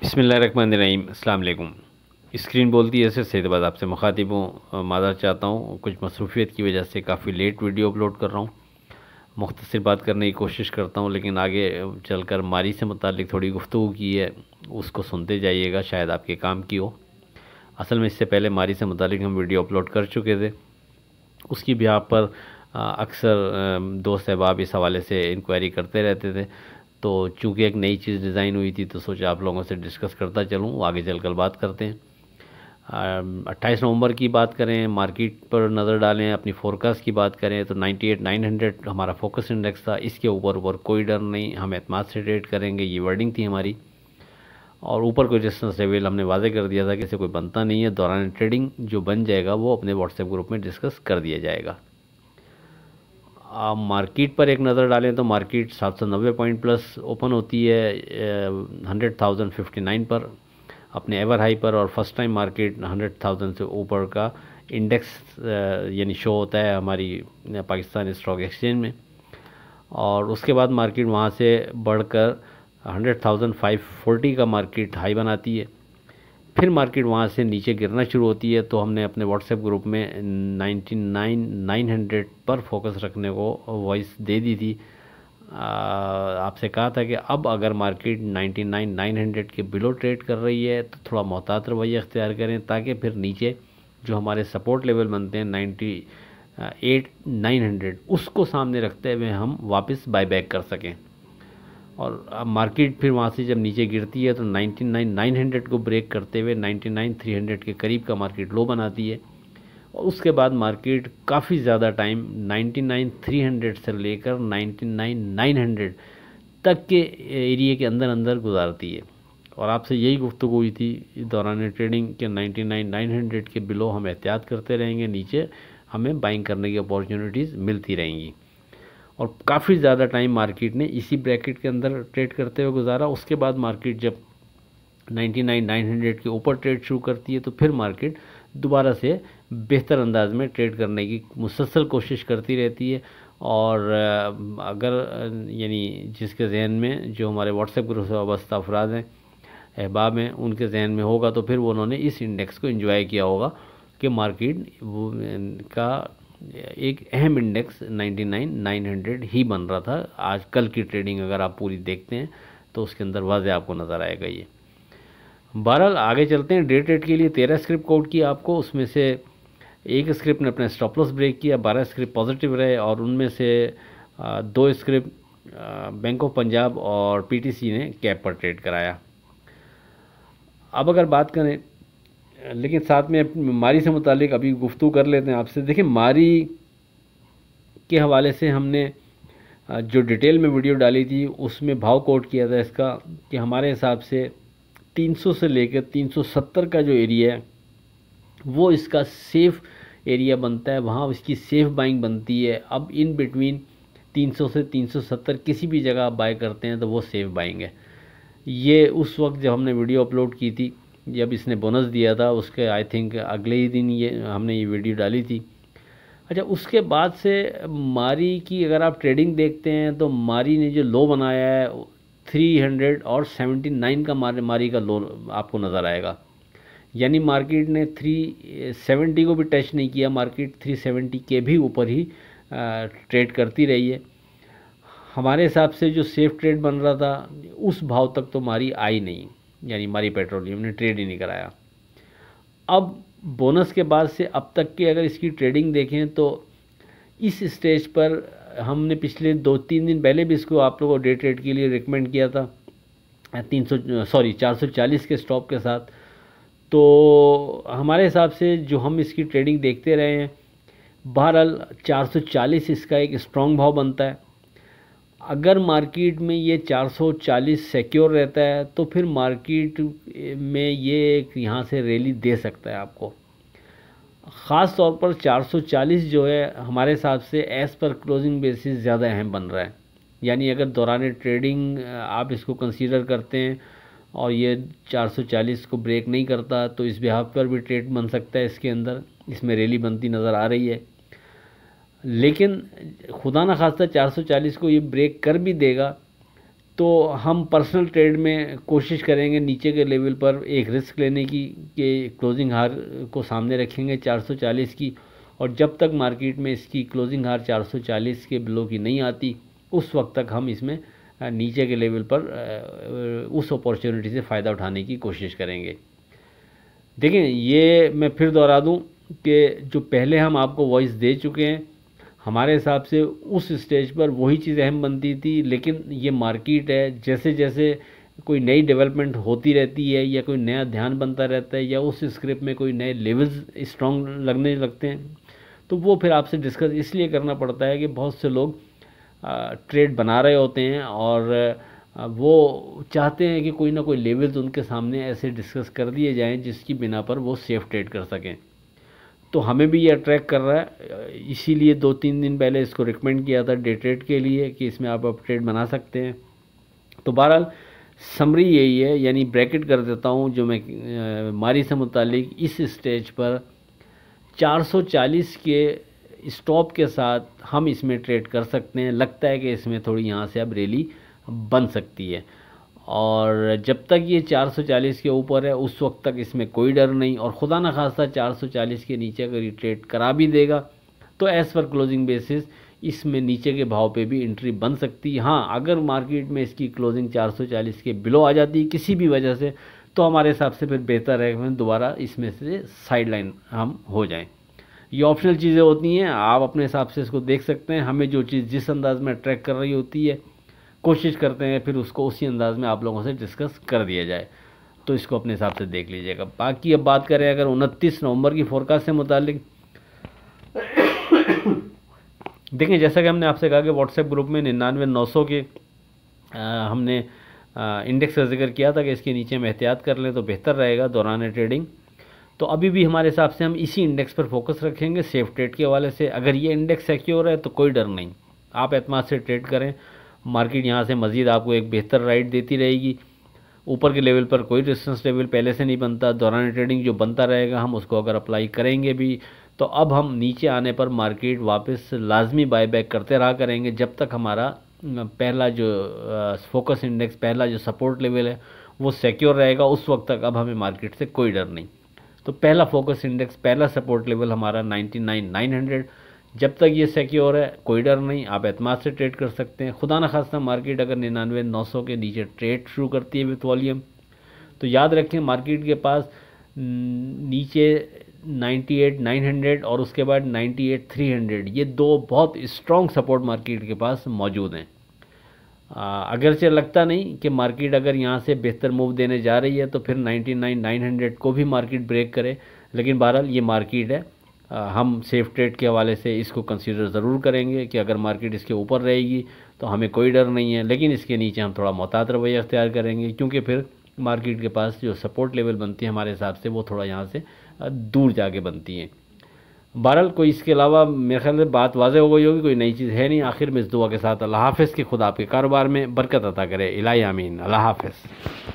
बिस्मिल्लाहिर्रहमानिर्रहीम। अस्सलाम वालेकुम। स्क्रीन बोलती है सैयदाबाद आपसे मुखातिब हूँ। माज़रत चाहता हूँ, कुछ मसरूफ़ियत की वजह से काफ़ी लेट वीडियो अपलोड कर रहा हूँ। मुख्तसर बात करने की कोशिश करता हूँ, लेकिन आगे चलकर मारी से मुतालिक थोड़ी गुफ्तगू की है, उसको सुनते जाइएगा, शायद आपके काम की हो। असल में इससे पहले मारी से मुतालिक हम वीडियो अपलोड कर चुके थे। उसकी बिहाफ़ पर अक्सर दोस्त अहबाब इस हवाले से इंक्वायरी करते रहते थे। तो चूँकि एक नई चीज़ डिज़ाइन हुई थी तो सोचा आप लोगों से डिस्कस करता चलूँ, आगे चलकर बात करते हैं। 28 नवंबर की बात करें, मार्केट पर नज़र डालें, अपनी फोरकास्ट की बात करें तो 98,900 हमारा फोकस इंडेक्स था। इसके ऊपर कोई डर नहीं, हम एतमाद से ट्रेड करेंगे, ये वर्डिंग थी हमारी। और ऊपर कोई रेजिस्टेंस लेवल हमने वादे कर दिया था कि इसे कोई बनता नहीं है, दौरान ट्रेडिंग जो बन जाएगा वो अपने व्हाट्सएप ग्रुप में डिस्कस कर दिया जाएगा। आप मार्केट पर एक नज़र डालें तो मार्केट 790 पॉइंट प्लस ओपन होती है 100,059 पर, अपने एवर हाई पर। और फर्स्ट टाइम मार्केट 100,000 से ऊपर का इंडेक्स यानी शो होता है हमारी पाकिस्तान स्टॉक एक्सचेंज में। और उसके बाद मार्केट वहाँ से बढ़कर 100,540 का मार्केट हाई बनाती है। फिर मार्केट वहाँ से नीचे गिरना शुरू होती है, तो हमने अपने व्हाट्सएप ग्रुप में 99,900 पर फोकस रखने को वॉइस दे दी थी। आपसे कहा था कि अब अगर मार्केट 99,900 के बिलो ट्रेड कर रही है तो थोड़ा मोहतात रवैया अख्तियार करें, ताकि फिर नीचे जो हमारे सपोर्ट लेवल बनते हैं 98,900 उसको सामने रखते हुए हम वापस बाय बैक कर सकें। और अब मार्केट फिर वहाँ से जब नीचे गिरती है तो 99,900 को ब्रेक करते हुए 99,300 के करीब का मार्केट लो बनाती है। और उसके बाद मार्केट काफ़ी ज़्यादा टाइम 99,300 से लेकर 99,900 तक के एरिया के अंदर अंदर गुजारती है। और आपसे यही गुफ्तगू हुई थी दौरान ट्रेडिंग के 99,900 के बिलो हम एहतियात करते रहेंगे, नीचे हमें बाइंग करने की अपॉर्चुनिटीज़ मिलती रहेंगी। और काफ़ी ज़्यादा टाइम मार्केट ने इसी ब्रैकेट के अंदर ट्रेड करते हुए गुजारा। उसके बाद मार्केट जब 99,900 के ऊपर ट्रेड शुरू करती है तो फिर मार्केट दोबारा से बेहतर अंदाज में ट्रेड करने की मुसलसल कोशिश करती रहती है। और अगर यानी जिसके जहन में, जो हमारे व्हाट्सएप ग्रुप से वाबस्ता अफराद हैं, अहबाब हैं, उनके जहन में होगा तो फिर वो उन्होंने इस इंडेक्स को एंजॉय किया होगा कि मार्केट का एक अहम इंडेक्स 99,900 ही बन रहा था। आज कल की ट्रेडिंग अगर आप पूरी देखते हैं तो उसके अंदर वाज़े आपको नज़र आएगा ये। बहरहाल आगे चलते हैं। डे ट्रेड के लिए 13 स्क्रिप्ट कोड की आपको, उसमें से एक स्क्रिप्ट ने अपना स्टॉप लॉस ब्रेक किया, 12 स्क्रिप्ट पॉजिटिव रहे, और उनमें से 2 स्क्रिप्ट बैंक ऑफ पंजाब और पीटीसी ने कैप पर ट्रेड कराया। अब अगर बात करें, लेकिन साथ में मारी से मुतालिक अभी गुफ्तगू कर लेते हैं आपसे। देखिए, मारी के हवाले से हमने जो डिटेल में वीडियो डाली थी उसमें भाव कोट किया था इसका कि हमारे हिसाब से 300 से लेकर 370 का जो एरिया है वो इसका सेफ़ एरिया बनता है, वहाँ इसकी सेफ़ बाइंग बनती है। अब इन बिटवीन 300 से 370 किसी भी जगह आप बाय करते हैं तो वो सेफ़ बाइंग है। ये उस वक्त जब हमने वीडियो अपलोड की थी, जब इसने बोनस दिया था, उसके आई थिंक अगले ही दिन ये हमने ये वीडियो डाली थी। अच्छा, उसके बाद से मारी की अगर आप ट्रेडिंग देखते हैं तो मारी ने जो लो बनाया है 379 का मारी का लो आपको नज़र आएगा। यानी मार्केट ने 370 को भी टच नहीं किया, मार्केट 370 के भी ऊपर ही ट्रेड करती रही है। हमारे हिसाब से जो सेफ ट्रेड बन रहा था उस भाव तक तो मारी आई नहीं, यानी मारी पेट्रोलियम ने ट्रेड ही नहीं कराया। अब बोनस के बाद से अब तक की अगर इसकी ट्रेडिंग देखें तो इस स्टेज पर हमने पिछले 2-3 दिन पहले भी इसको आप लोगों को डे ट्रेड के लिए रिकमेंड किया था 440 के स्टॉप के साथ। तो हमारे हिसाब से जो हम इसकी ट्रेडिंग देखते रहे हैं, बहरहाल 440 इसका एक स्ट्रॉन्ग भाव बनता है। अगर मार्केट में ये 440 सिक्योर रहता है तो फिर मार्केट में ये एक यहाँ से रैली दे सकता है आपको। ख़ास तौर पर 440 जो है हमारे हिसाब से एज़ पर क्लोजिंग बेसिस ज़्यादा अहम बन रहा है। यानी अगर दौरान ट्रेडिंग आप इसको कंसीडर करते हैं और ये 440 को ब्रेक नहीं करता तो इस बिहाफ पर भी ट्रेड बन सकता है इसके अंदर, इसमें रैली बनती नज़र आ रही है। लेकिन खुदा न खास्ता 440 को ये ब्रेक कर भी देगा तो हम पर्सनल ट्रेड में कोशिश करेंगे नीचे के लेवल पर एक रिस्क लेने की कि क्लोजिंग हार को सामने रखेंगे 440 की, और जब तक मार्केट में इसकी क्लोजिंग हार 440 के बिलो की नहीं आती उस वक्त तक हम इसमें नीचे के लेवल पर उस अपॉर्चुनिटी से फ़ायदा उठाने की कोशिश करेंगे। देखें, ये मैं फिर दोहरा दूं कि जो पहले हम आपको वॉइस दे चुके हैं, हमारे हिसाब से उस स्टेज पर वही चीज़ अहम बनती थी, लेकिन ये मार्केट है, जैसे जैसे कोई नई डेवलपमेंट होती रहती है या कोई नया ध्यान बनता रहता है या उस स्क्रिप्ट में कोई नए लेवल्स स्ट्रॉन्ग लगने लगते हैं, तो वो फिर आपसे डिस्कस इसलिए करना पड़ता है कि बहुत से लोग ट्रेड बना रहे होते हैं और वो चाहते हैं कि कोई ना कोई लेवल्स उनके सामने ऐसे डिस्कस कर दिए जाएं जिसकी बिना पर वो सेफ ट्रेड कर सकें। तो हमें भी ये अट्रैक्ट कर रहा है, इसीलिए 2-3 दिन पहले इसको रिकमेंड किया था डे ट्रेड के लिए कि इसमें आप ट्रेड बना सकते हैं। तो बहरहाल समरी यही है, यानी ब्रैकेट कर देता हूँ जो मैं मारी से मुतालिक इस स्टेज पर 440 के स्टॉप के साथ हम इसमें ट्रेड कर सकते हैं। लगता है कि इसमें थोड़ी यहाँ से अब रैली बन सकती है, और जब तक ये 440 के ऊपर है उस वक्त तक इसमें कोई डर नहीं, और खुदा न खास्ता 440 के नीचे अगर ये ट्रेड करा भी देगा तो एज़ पर क्लोजिंग बेसिस इसमें नीचे के भाव पे भी एंट्री बन सकती है। हाँ, अगर मार्केट में इसकी क्लोजिंग 440 के बिलो आ जाती है किसी भी वजह से, तो हमारे हिसाब से फिर बेहतर है कि दोबारा इसमें से साइड लाइन हम हो जाएं। ये ऑप्शनल चीज़ें होती हैं, आप अपने हिसाब से इसको देख सकते हैं। हमें जो चीज़ जिस अंदाज़ में अट्रैक्ट कर रही होती है कोशिश करते हैं फिर उसको उसी अंदाज़ में आप लोगों से डिस्कस कर दिया जाए, तो इसको अपने हिसाब से देख लीजिएगा। बाकी अब बात करें अगर 29 नवंबर की फोरकास्ट से मुतालिक, देखें जैसा कि हमने आपसे कहा कि व्हाट्सएप ग्रुप में 99,900 के हमने इंडेक्स का जिक्र किया था कि इसके नीचे में एहतियात कर लें तो बेहतर रहेगा दौरान ट्रेडिंग। तो अभी भी हमारे हिसाब से हम इसी इंडेक्स पर फोकस रखेंगे सेफ ट्रेड के हवाले से। अगर ये इंडेक्स सिक्योर है तो कोई डर नहीं, आप एतमाद से ट्रेड करें। मार्केट यहाँ से मज़ीद आपको एक बेहतर राइड देती रहेगी। ऊपर के लेवल पर कोई रेजिस्टेंस लेवल पहले से नहीं बनता, दौरान ट्रेडिंग जो बनता रहेगा हम उसको अगर अप्लाई करेंगे भी, तो अब हम नीचे आने पर मार्केट वापस लाजमी बायबैक करते रहा करेंगे जब तक हमारा पहला जो फोकस इंडेक्स, पहला जो सपोर्ट लेवल है वो सिक्योर रहेगा। उस वक्त तक अब हमें मार्केट से कोई डर नहीं। तो पहला फोकस इंडेक्स, पहला सपोर्ट लेवल हमारा 99,900, जब तक ये सिक्योर है कोई डर नहीं, आप एतमाद से ट्रेड कर सकते हैं। खुदा न खास्ता मार्केट अगर 99,900 के नीचे ट्रेड शुरू करती है विथ वॉल्यूम, तो याद रखें मार्केट के पास नीचे 98,900 और उसके बाद 98,300, ये दो बहुत स्ट्रॉन्ग सपोर्ट मार्केट के पास मौजूद हैं। अगरचे लगता नहीं कि मार्केट अगर यहाँ से बेहतर मूव देने जा रही है तो फिर 99,900 को भी मार्केट ब्रेक करे, लेकिन बहरहाल ये मार्केट है। हम सेफ ट्रेड के हवाले से इसको कंसीडर ज़रूर करेंगे कि अगर मार्केट इसके ऊपर रहेगी तो हमें कोई डर नहीं है, लेकिन इसके नीचे हम थोड़ा मोहतात रवैया अख्तियार करेंगे, क्योंकि फिर मार्केट के पास जो सपोर्ट लेवल बनती है हमारे हिसाब से वो थोड़ा यहाँ से दूर जाके बनती हैं। बहरहाल कोई इसके अलावा मेरे ख्याल से बात वाज़ेह हो गई होगी, कोई नई चीज़ है नहीं। आखिर में इस दुआ के साथ अल्लाह हाफ़िज़, कि खुदा आपके कारोबार में बरकत अता करे। इलाही आमीन। अल्लाह हाफ़िज़।